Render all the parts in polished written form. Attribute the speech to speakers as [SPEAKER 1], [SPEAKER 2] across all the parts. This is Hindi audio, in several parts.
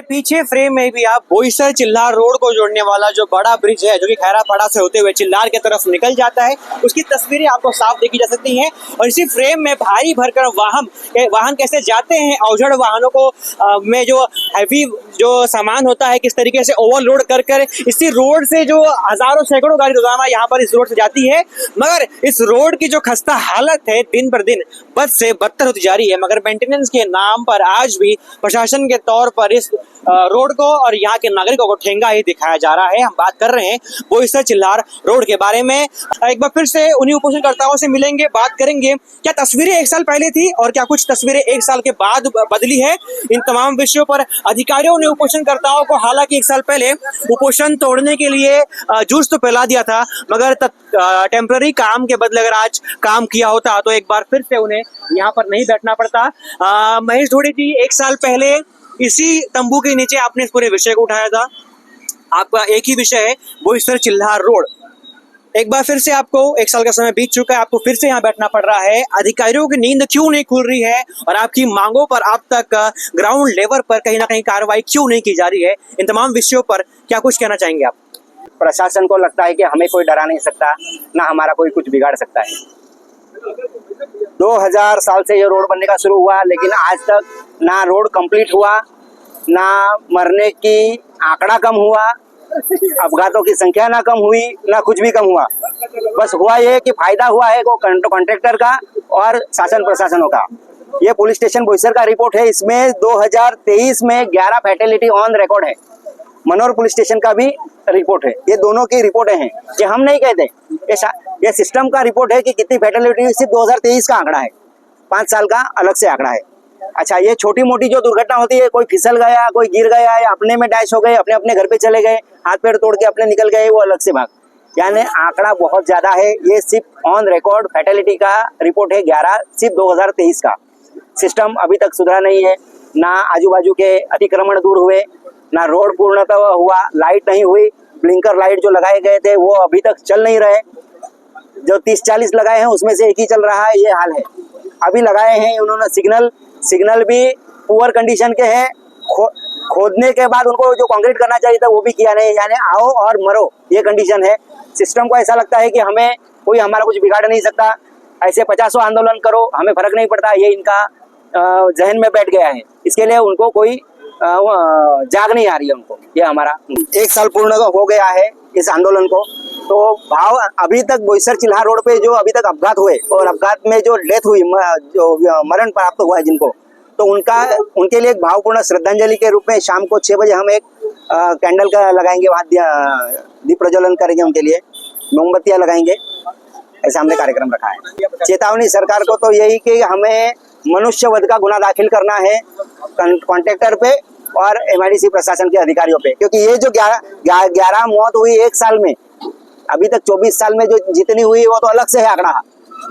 [SPEAKER 1] पीछे फ्रेम में भी आप बोईसर चिल्लार रोड को जोड़ने वाला जो बड़ा ब्रिज है जो कि खैरापाड़ा से होते हुए चिल्लार की तरफ निकल जाता है, उसकी तस्वीरें आपको साफ देखी जा सकती हैं। और इसी फ्रेम में भारी भरकर वाहन कैसे जाते हैं, अवजड़ वाहनों को में जो हैवी जो सामान होता है किस तरीके से ओवरलोड कर कर इसी रोड से जो हजारों सैकड़ों गाड़ी रोजाना यहाँ पर इस रोड से जाती है। मगर इस रोड की जो खस्ता हालत है दिन पर दिन बद से बदतर होती जा रही है। मगर मेंटेनेंस के नाम पर आज भी प्रशासन के तौर पर इस रोड को और यहाँ के नागरिकों को ठेंगा ही दिखाया जा रहा है। हम बात कर रहे हैं बोईसर चिल्लार रोड के बारे में। एक बार फिर से उन्हीं उपोषणकर्ताओं से मिलेंगे, बात करेंगे क्या तस्वीरें एक साल पहले थी और क्या कुछ तस्वीरें एक साल के बाद बदली है। इन तमाम विषयों पर अधिकारियों ने उपोषणकर्ताओं को हालांकि एक साल पहले उपोषण तोड़ने के लिए जूस तो फैला दिया था, मगर टेम्पररी काम के बदले अगर आज काम किया होता तो एक बार फिर से उन्हें यहाँ पर नहीं बैठना पड़ता। महेश धोड़ी जी, एक साल पहले इसी तंबू के नीचे आपने इस पूरे विषय को उठाया था। आपका एक ही विषय है बोईसर चिल्लार रोड। एक बार फिर से आपको एक साल का समय बीत चुका है, आपको फिर से यहाँ बैठना पड़ रहा है। अधिकारियों की नींद क्यों नहीं खुल रही है और आपकी मांगों पर अब तक ग्राउंड लेवल पर कहीं ना कहीं कार्रवाई क्यों नहीं की जा रही है? इन तमाम विषयों पर क्या कुछ कहना चाहेंगे आप?
[SPEAKER 2] प्रशासन को लगता है कि हमें कोई डरा नहीं सकता, ना हमारा कोई कुछ बिगाड़ सकता है। 2000 साल से ये रोड बनने का शुरू हुआ, लेकिन आज तक ना रोड कंप्लीट हुआ, ना मरने की आंकड़ा कम हुआ, अपघातों की संख्या ना कम हुई, ना कुछ भी कम हुआ। बस हुआ ये कि फायदा हुआ है वो कॉन्ट्रैक्टर का और शासन प्रशासनों का। ये पुलिस स्टेशन बोईसर का रिपोर्ट है। इसमें 2023 में 11 फैटेलिटी ऑन रिकॉर्ड है। मनोर पुलिस स्टेशन का भी रिपोर्ट है। ये दोनों की रिपोर्टें हैं, ये हम नहीं कहते। ये सिस्टम का रिपोर्ट है कि कितनी फैटेलिटी, सिर्फ 2023 का आंकड़ा है, 5 साल का अलग से आंकड़ा है। अच्छा, ये छोटी मोटी जो दुर्घटना होती है, कोई फिसल गया, कोई गिर गया या अपने में डैश हो गए, अपने अपने घर पे चले गए, हाथ पैर तोड़ के अपने निकल गए, वो अलग से भाग, यानी आंकड़ा बहुत ज्यादा है। ये सिर्फ ऑन रिकॉर्ड फैटेलिटी का रिपोर्ट है 11, सिर्फ 2023 का। सिस्टम अभी तक सुधरा नहीं है, ना आजू बाजू के अतिक्रमण दूर हुए, ना रोड पूर्णतः हुआ, लाइट नहीं हुई, ब्लिंकर लाइट जो लगाए गए थे वो अभी तक चल नहीं रहे। जो 30-40 लगाए हैं उसमें से एक ही चल रहा है, ये हाल है। अभी लगाए हैं उन्होंने सिग्नल भी पुअर कंडीशन के हैं। खोदने के बाद उनको जो कंक्रीट करना चाहिए था वो भी किया नहीं, यानी आओ और मरो, ये कंडीशन है। सिस्टम को ऐसा लगता है कि हमें कोई हमारा कुछ बिगाड़ नहीं सकता, ऐसे 50 आंदोलन करो हमें फर्क नहीं पड़ता, ये इनका जहन में बैठ गया है। इसके लिए उनको कोई जाग नहीं आ रही है उनको। ये हमारा 1 साल पूर्ण हो गया है इस आंदोलन को। तो भाव अभी तक बोईसर चिल्लार रोड पे जो अभी तक अपघात हुए और अपघात में जो डेथ हुई, जो मरण प्राप्त हुआ है जिनको, तो उनके लिए एक भावपूर्ण श्रद्धांजलि के रूप में शाम को 6 बजे हम एक कैंडल का लगाएंगे, वहाँ दीप प्रज्वलन करेंगे, उनके लिए मोमबत्तियां लगाएंगे। ऐसा हमने कार्यक्रम रखा है। चेतावनी सरकार को तो यही कि हमें मनुष्य वध का गुना दाखिल करना है कॉन्ट्रैक्टर पे और MIDC प्रशासन के अधिकारियों पे, क्योंकि ये जो 11 मौत हुई 1 साल में, अभी तक 24 साल में जो जितनी हुई वो तो अलग से है आंकड़ा,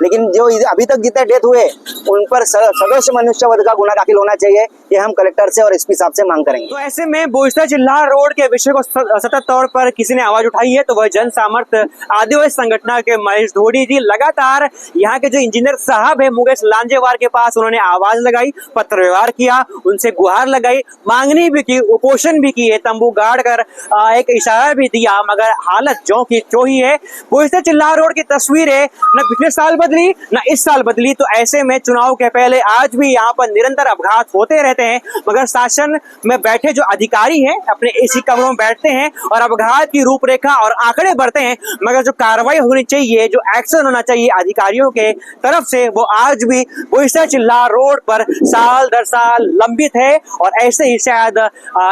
[SPEAKER 2] लेकिन जो अभी तक जितने डेथ हुए उन पर सदस्य मनुष्य वध का गुना दाखिल होना चाहिए। ये हम कलेक्टर से और SP साहब से मांग करेंगे।
[SPEAKER 1] तो ऐसे में बोईसर चिल्लार रोड के विषय को सतत तौर पर किसी ने आवाज उठाई है तो वह जन सामर्थ्य आदिवासी संगठन के महेश धोड़ी जी लगातार यहाँ के जो इंजीनियर साहब है मुकेश लांजेवार के पास उन्होंने आवाज लगाई, पत्र व्यवहार किया, उनसे गुहार लगाई, मांगनी भी की, उपोषण भी किए, तंबू गाड़ कर एक इशारा भी दिया, मगर हालत जो की जो ही है। बोईसर चिल्लार रोड की तस्वीरें न पिछले साल बदली न इस साल बदली, तो ऐसे में चुनाव के पहले आज भी यहाँ पर निरंतर अपघात होते रहते हैं, मगर शासन में बैठे जो अधिकारी हैं अपने AC कमरों में बैठते हैं और अपघात की रूपरेखा और आंकड़े बढ़ते हैं, मगर जो कार्रवाई होनी चाहिए, जो एक्शन होना चाहिए अधिकारियों के तरफ से, वो आज भी बोईसर चिल्लार रोड पर साल दर साल लंबित है। और ऐसे ही शायद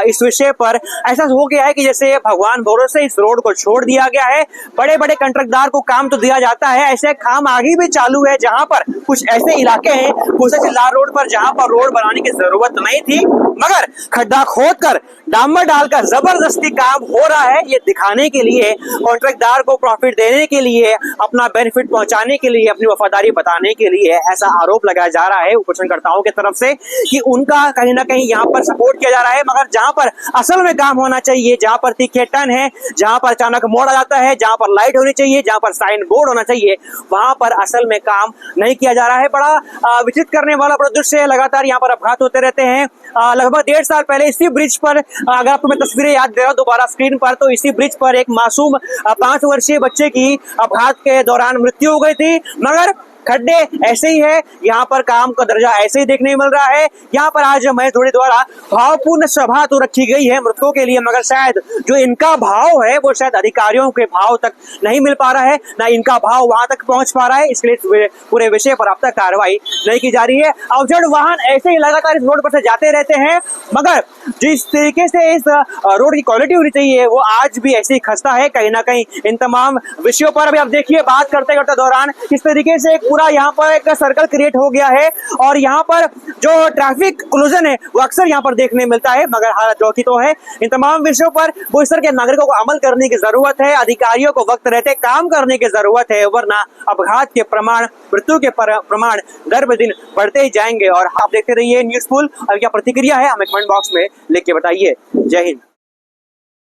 [SPEAKER 1] इस विषय पर ऐसा हो गया है कि जैसे भगवान भरोसे इस रोड को छोड़ दिया गया है। बड़े बड़े कंट्रैक्टदार को काम तो दिया जाता है, ऐसे काम आगे भी चालू है जहां पर कुछ ऐसे इलाके हैं बोईसर चिल्लार रोड पर जहां पर रोड बनाने की जरूरत नहीं थी, मगर खड्डा खोदकर डामर डालकर जबरदस्ती काम हो रहा है। ये दिखाने के लिए, कॉन्ट्रैक्टदार को प्रॉफिट देने के लिए, अपना बेनिफिट पहुंचाने के लिए, अपनी वफादारी बताने के लिए ऐसा आरोप लगाया जा रहा है उपोषणकर्ताओं की तरफ से कि उनका कहीं ना कहीं यहाँ पर सपोर्ट किया जा रहा है। मगर जहां पर असल में काम होना चाहिए, जहां पर तीखे टर्न है, जहां पर अचानक मोड़ आ जाता है, जहां पर लाइट होनी चाहिए, जहां पर साइन बोर्ड होना चाहिए, वहां पर असल में काम नहीं किया जा रहा है। बड़ा विचित्र करने वाला बड़ा दृश्य है, लगातार यहाँ पर अपघात होते रहते हैं। लगभग 1.5 साल पहले इसी ब्रिज पर, अगर आपको मैं तस्वीरें याद दे रहा हूँ दोबारा स्क्रीन पर, तो इसी ब्रिज पर एक मासूम 5 वर्षीय बच्चे की अपघात के दौरान मृत्यु हो गई थी। मगर खड्डे ऐसे ही है, यहाँ पर काम का दर्जा ऐसे ही देखने मिल रहा है। यहाँ पर आज महेश धोड़ी द्वारा भावपूर्ण सभा तो रखी गई है मृतकों के लिए, मगर शायद जो इनका भाव है वो शायद अधिकारियों के भाव तक नहीं मिल पा रहा है, ना इनका भाव वहां तक पहुंच पा रहा है। इसलिए पूरे विषय पर अब तक कार्रवाई नहीं की जा रही है। अवजड़ वाहन ऐसे ही लगातार इस रोड पर से जाते रहते हैं, मगर जिस तरीके से इस रोड की क्वालिटी होनी चाहिए वो आज भी ऐसे ही खस्ता है। कहीं ना कहीं इन तमाम विषयों पर अभी आप देखिए, बात करते करते दौरान किस तरीके से एक पूरा यहाँ पर एक सर्कल क्रिएट हो गया है, और यहाँ पर जो ट्रैफिक कोलिजन है वो अक्सर यहाँ पर देखने मिलता है। मगर हालत जो की तो है, इन तमाम विषयों पर बोईसर के नागरिकों को अमल करने की जरूरत है, अधिकारियों को वक्त रहते काम करने की जरूरत है, वरना अपघात के प्रमाण, मृत्यु के प्रमाण दर ब दिन बढ़ते ही जाएंगे। और आप देखते रहिए न्यूज़फुल। अब क्या प्रतिक्रिया है हमें कमेंट बॉक्स में लिख के बताइए। जय हिंद।